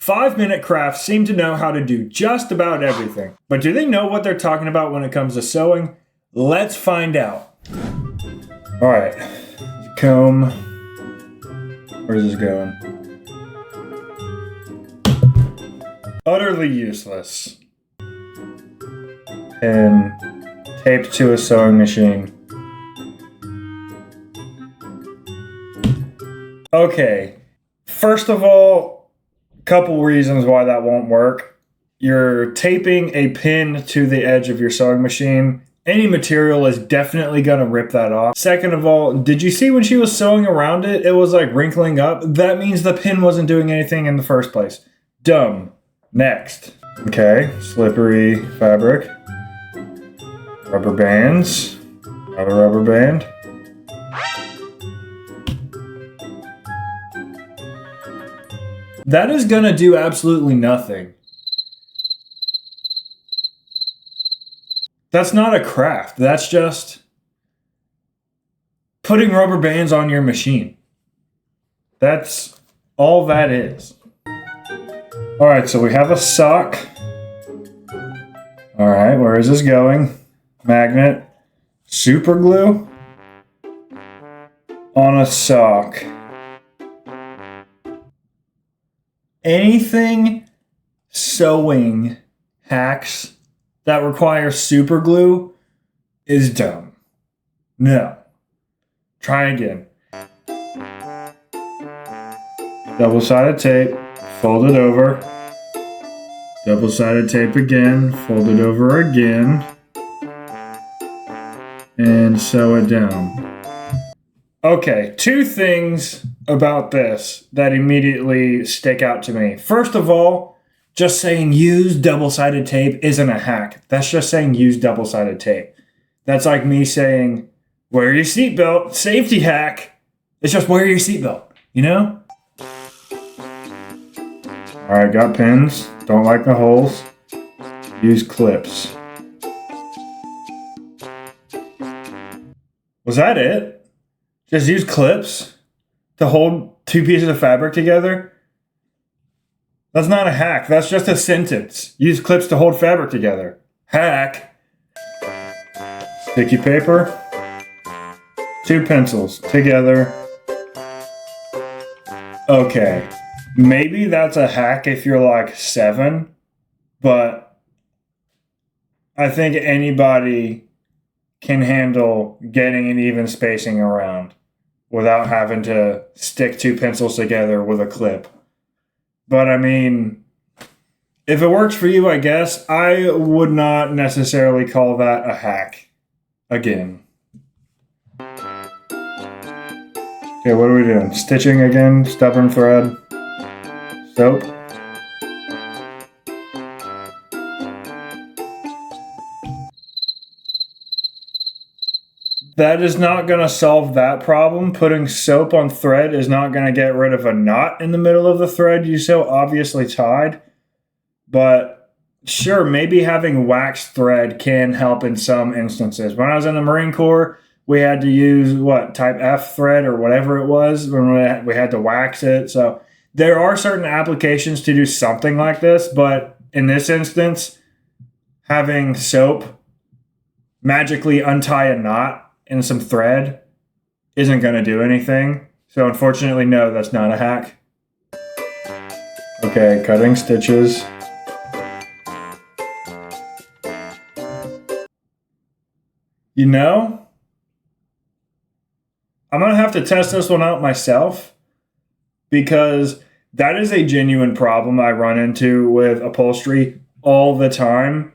5-minute crafts seem to know how to do just about everything. But do they know what they're talking about when it comes to sewing? Let's find out. Alright. Comb. Where's this going? Utterly useless. Pin. Taped to a sewing machine. Okay. First of all, couple reasons why that won't work. You're taping a pin to the edge of your sewing machine. Any material is definitely going to rip that off. Second of all, did you see when she was sewing around it, it was like wrinkling up? That means the pin wasn't doing anything in the first place. Dumb. Next. Okay, slippery fabric. Rubber bands. Another rubber band. That is going to do absolutely nothing. That's not a craft. That's just putting rubber bands on your machine. That's all that is. Alright, so we have a sock. Alright, where is this going? Magnet. Super glue on a sock. Anything sewing hacks that require super glue is dumb. No. Try again. Double-sided tape, fold it over. Double-sided tape again, fold it over again. And sew it down. Okay, two things about this that immediately stick out to me. First of all, just saying use double-sided tape isn't a hack. That's just saying use double-sided tape. That's like me saying, wear your seatbelt, safety hack. It's just wear your seatbelt, you know? Alright, got pins. Don't like the holes. Use clips. Was that it? Just use clips to hold two pieces of fabric together? That's not a hack. That's just a sentence. Use clips to hold fabric together. Hack. Sticky paper. 2 pencils together. Okay. Maybe that's a hack if you're like 7, but I think anybody can handle getting an even spacing around without having to stick 2 pencils together with a clip. But I mean, if it works for you, I guess, I would not necessarily call that a hack. Again. Okay, what are we doing? Stitching again, stubborn thread, soap. That is not going to solve that problem. Putting soap on thread is not going to get rid of a knot in the middle of the thread you so obviously tied. But sure, maybe having waxed thread can help in some instances. When I was in the Marine Corps, we had to use, type F thread or whatever it was when we had to wax it. So there are certain applications to do something like this. But in this instance, having soap magically untie a knot and some thread isn't going to do anything. So unfortunately, no, that's not a hack. Okay, cutting stitches. You know, I'm going to have to test this one out myself because that is a genuine problem I run into with upholstery all the time.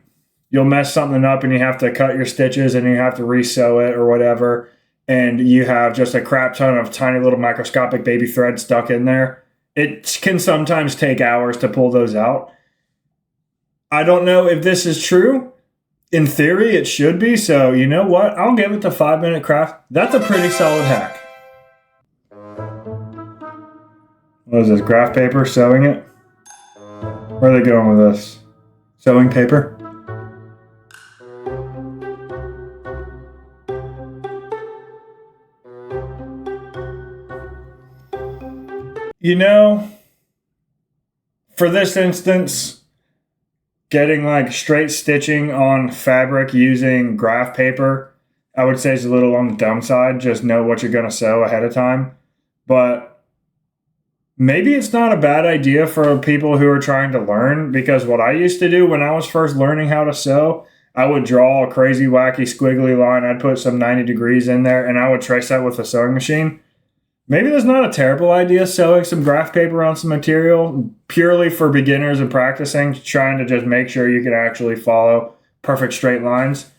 You'll mess something up and you have to cut your stitches and you have to re-sew it or whatever. And you have just a crap ton of tiny little microscopic baby thread stuck in there. It can sometimes take hours to pull those out. I don't know if this is true. In theory, it should be. So you know what? I'll give it to 5-minute craft. That's a pretty solid hack. What is this? Graph paper? Sewing it? Where are they going with this? Sewing paper? You know, for this instance, getting like straight stitching on fabric using graph paper, I would say is a little on the dumb side. Just know what you're going to sew ahead of time. But maybe it's not a bad idea for people who are trying to learn, because what I used to do when I was first learning how to sew, I would draw a crazy, wacky, squiggly line. I'd put some 90 degrees in there, and I would trace that with a sewing machine. Maybe that's not a terrible idea, sewing some graph paper on some material, purely for beginners and practicing, trying to just make sure you can actually follow perfect straight lines.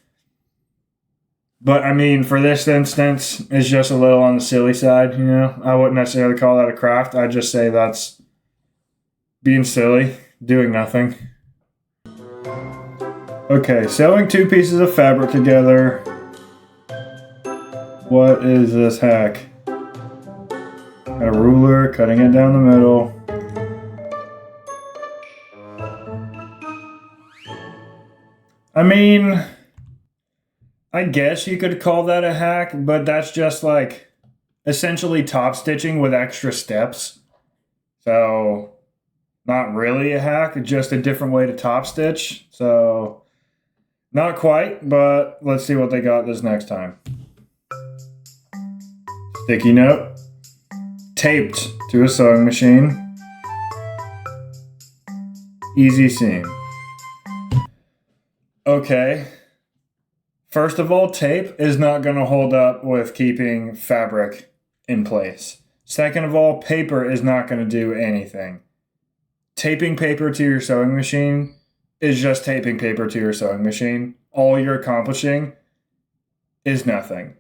But I mean, for this instance, it's just a little on the silly side, you know? I wouldn't necessarily call that a craft. I'd just say that's being silly, doing nothing. Okay, sewing two pieces of fabric together. What is this hack? Got a ruler, cutting it down the middle. I mean, I guess you could call that a hack, but that's just like essentially top stitching with extra steps. So, not really a hack, just a different way to top stitch. So, not quite, but let's see what they got this next time. Sticky note. Taped to a sewing machine. Easy seam. Okay. First of all, tape is not going to hold up with keeping fabric in place. Second of all, paper is not going to do anything. Taping paper to your sewing machine is just taping paper to your sewing machine. All you're accomplishing is nothing.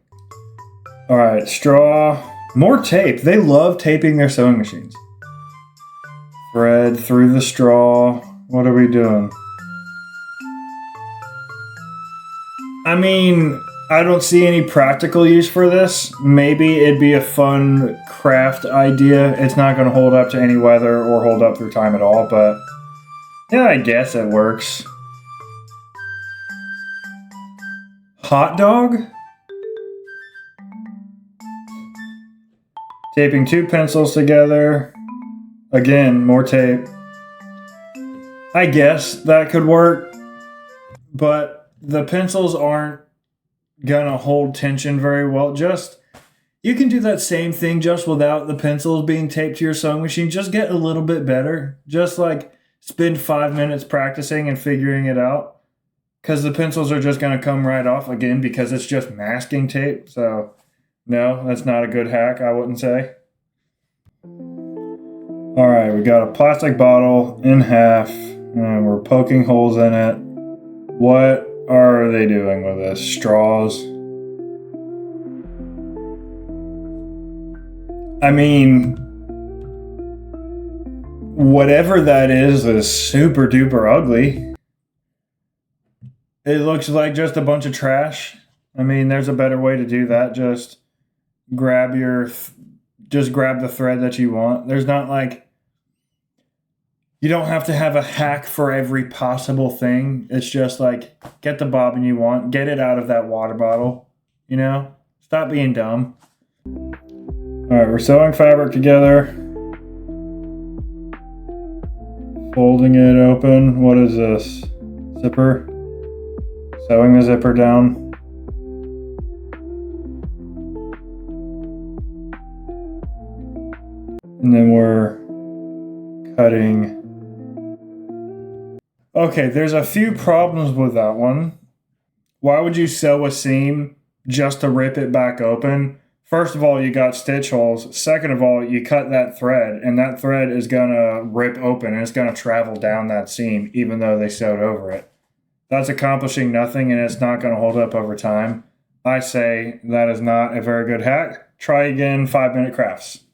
All right, straw. More tape. They love taping their sewing machines. Thread through the straw. What are we doing? I mean, I don't see any practical use for this. Maybe it'd be a fun craft idea. It's not going to hold up to any weather or hold up through time at all, but yeah, I guess it works. Hot dog? Taping two pencils together. Again, more tape. I guess that could work, but the pencils aren't gonna hold tension very well. You can do that same thing just without the pencils being taped to your sewing machine. Just get a little bit better. Just like spend 5 minutes practicing and figuring it out, because the pencils are just gonna come right off again because it's just masking tape. So no, that's not a good hack, I wouldn't say. All right, we got a plastic bottle in half, and we're poking holes in it. What are they doing with this? Straws? I mean, whatever that is super duper ugly. It looks like just a bunch of trash. I mean, there's a better way to do that. Just grab the thread that you want. There's not like, you don't have to have a hack for every possible thing. It's just like, get the bobbin you want, get it out of that water bottle, you know? Stop being dumb. All right, we're sewing fabric together. Folding it open. What is this? Zipper. Sewing the zipper down. And then we're cutting. Okay, there's a few problems with that one. Why would you sew a seam just to rip it back open? First of all, you got stitch holes. Second of all, you cut that thread, and that thread is gonna rip open and it's gonna travel down that seam even though they sewed over it. That's accomplishing nothing, and it's not gonna hold up over time. I say that is not a very good hack. Try again, 5-minute crafts.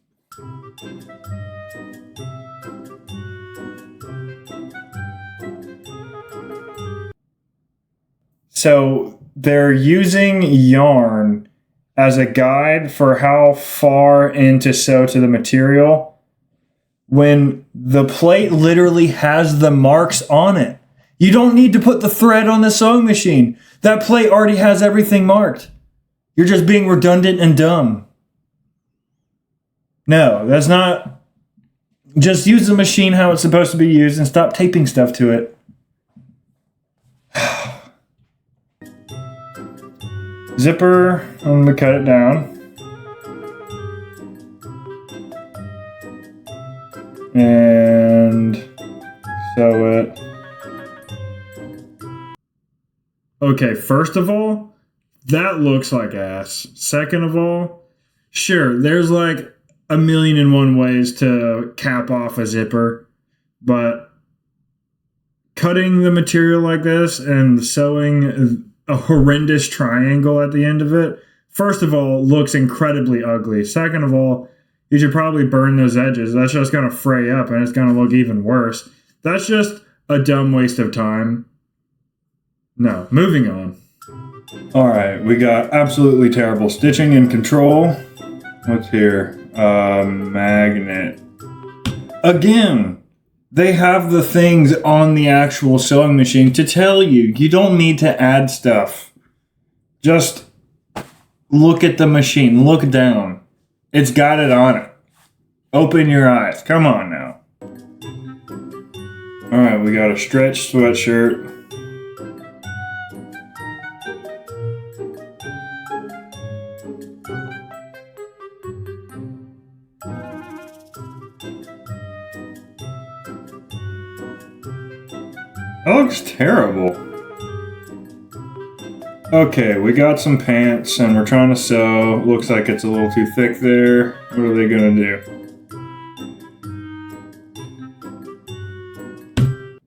So they're using yarn as a guide for how far in to sew to the material when the plate literally has the marks on it. You don't need to put the thread on the sewing machine. That plate already has everything marked. You're just being redundant and dumb. No, that's not Just use the machine how it's supposed to be used and stop taping stuff to it. Zipper, I'm going to cut it down. And sew it. Okay, first of all, that looks like ass. Second of all, sure, there's like a million and one ways to cap off a zipper, but cutting the material like this and sewing a horrendous triangle at the end of it, first of all, looks incredibly ugly. Second of all, you should probably burn those edges. That's just going to fray up and it's going to look even worse. That's just a dumb waste of time. No, moving on. All right, we got absolutely terrible stitching and control. What's here? Magnet. Again, they have the things on the actual sewing machine to tell you. You don't need to add stuff. Just look at the machine. Look down. It's got it on it. Open your eyes. Come on now. All right, we got a stretch sweatshirt. That looks terrible. Okay, we got some pants and we're trying to sew. Looks like it's a little too thick there. What are they gonna do?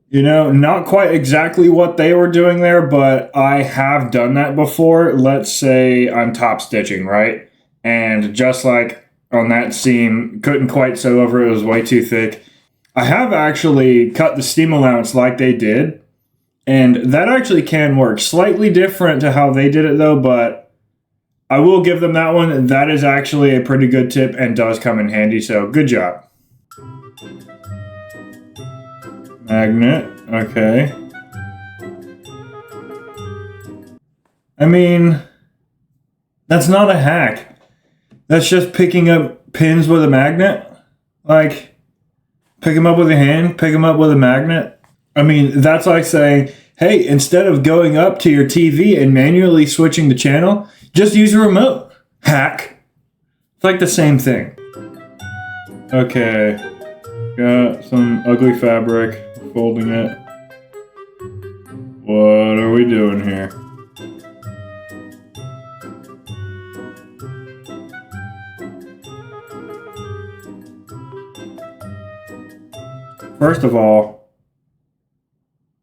You know, not quite exactly what they were doing there, but I have done that before. Let's say I'm top stitching, right? And just like on that seam, couldn't quite sew over it was way too thick. I have actually cut the seam allowance like they did, and that actually can work. Slightly different to how they did it though, but I will give them that one. That is actually a pretty good tip and does come in handy, so good job. Magnet, okay. I mean, that's not a hack. That's just picking up pins with a magnet. Like, pick them up with a hand, pick them up with a magnet. I mean, that's like saying, hey, instead of going up to your TV and manually switching the channel, just use a remote. Hack. It's like the same thing. Okay. Got some ugly fabric. Folding it. What are we doing here? First of all,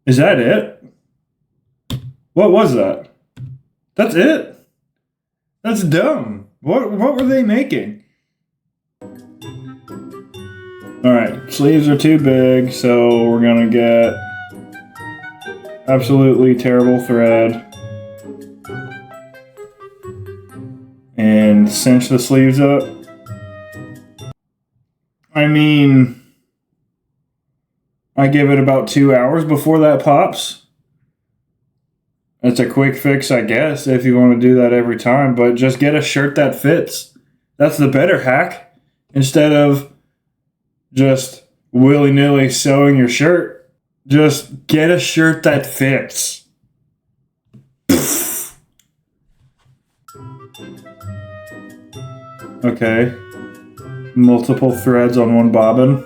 is that it? What was that? That's it? That's dumb. What were they making? Alright, sleeves are too big, so we're gonna get absolutely terrible thread and cinch the sleeves up. I mean, I give it about 2 hours before that pops. That's a quick fix, I guess, if you want to do that every time, but just get a shirt that fits. That's the better hack. Instead of just willy-nilly sewing your shirt, just get a shirt that fits. Okay. Multiple threads on one bobbin.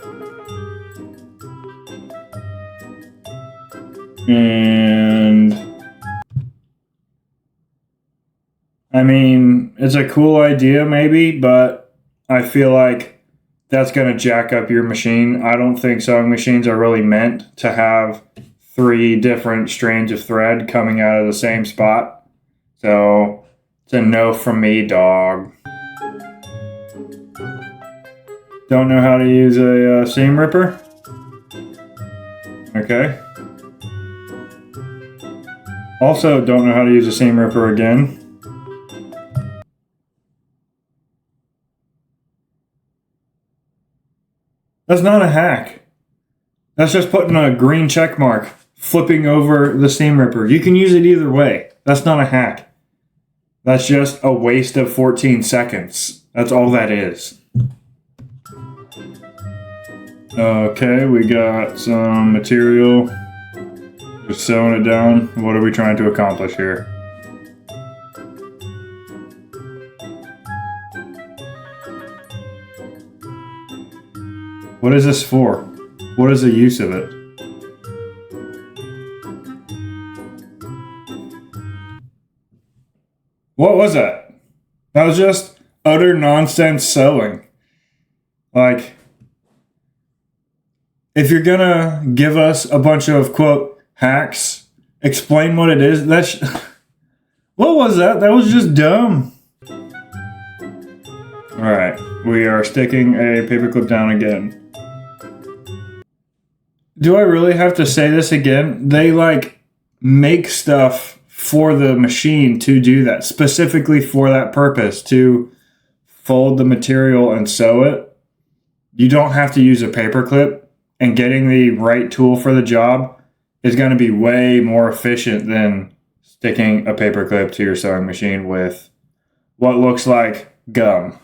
And I mean, it's a cool idea maybe, but I feel like that's going to jack up your machine. I don't think sewing machines are really meant to have 3 different strands of thread coming out of the same spot. So it's a no from me, dog. Don't know how to use a seam ripper? Okay. Also don't know how to use a seam ripper again. That's not a hack. That's just putting a green check mark, flipping over the seam ripper. You can use it either way. That's not a hack. That's just a waste of 14 seconds. That's all that is. Okay, we got some material. Just sewing it down. What are we trying to accomplish here? What is this for? What is the use of it? What was that? That was just utter nonsense sewing. Like, if you're gonna give us a bunch of quote hacks, explain what it is. What was that? That was just dumb. All right, we are sticking a paperclip down again. Do I really have to say this again? They like make stuff for the machine to do that, specifically for that purpose, to fold the material and sew it. You don't have to use a paperclip, and getting the right tool for the job is going to be way more efficient than sticking a paperclip to your sewing machine with what looks like gum.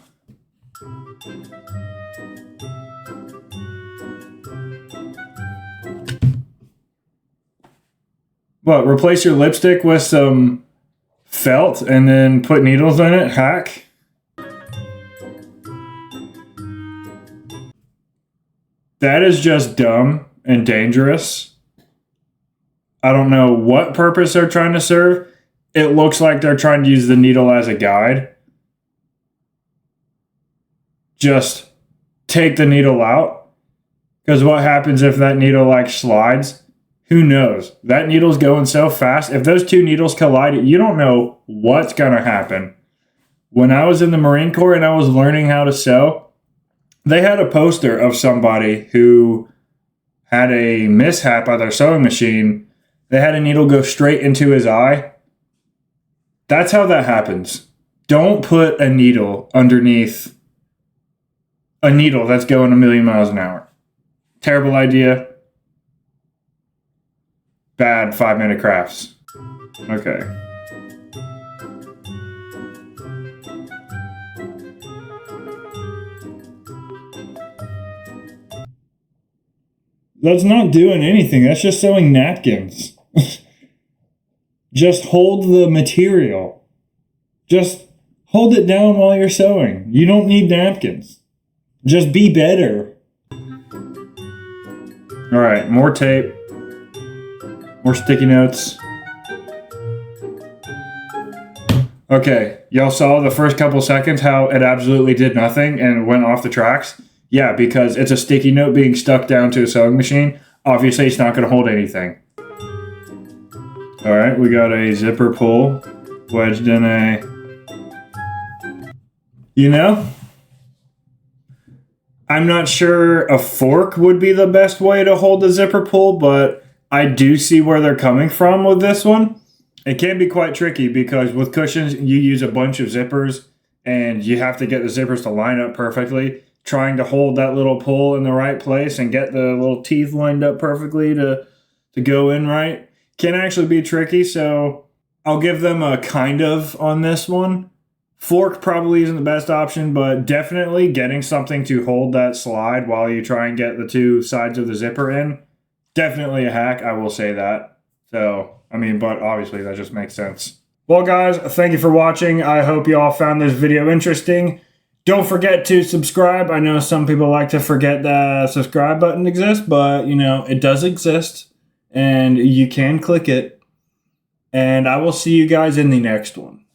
What, replace your lipstick with some felt and then put needles in it? Hack? That is just dumb and dangerous. I don't know what purpose they're trying to serve. It looks like they're trying to use the needle as a guide. Just take the needle out. Because what happens if that needle like slides? Who knows? That needle's going so fast. If those two needles collide, you don't know what's going to happen. When I was in the Marine Corps and I was learning how to sew, they had a poster of somebody who had a mishap at their sewing machine. They had a needle go straight into his eye. That's how that happens. Don't put a needle underneath a needle that's going a million miles an hour. Terrible idea. Bad 5-minute crafts. Okay. That's not doing anything. That's just sewing napkins. Just hold the material. Just hold it down while you're sewing. You don't need napkins. Just be better. All right, more tape. More sticky notes. Okay, y'all saw the first couple seconds how it absolutely did nothing and went off the tracks? Yeah, because it's a sticky note being stuck down to a sewing machine. Obviously, it's not going to hold anything. All right, we got a zipper pull wedged in a... You know, I'm not sure a fork would be the best way to hold the zipper pull, but I do see where they're coming from with this one. It can be quite tricky because with cushions, you use a bunch of zippers and you have to get the zippers to line up perfectly. Trying to hold that little pull in the right place and get the little teeth lined up perfectly to go in right can actually be tricky. So I'll give them a kind of on this one. Fork probably isn't the best option, but definitely getting something to hold that slide while you try and get the two sides of the zipper in. Definitely a hack, I will say that. So, I mean, but obviously that just makes sense. Well, guys, thank you for watching. I hope you all found this video interesting. Don't forget to subscribe. I know some people like to forget the subscribe button exists, but, you know, it does exist, and you can click it. And I will see you guys in the next one.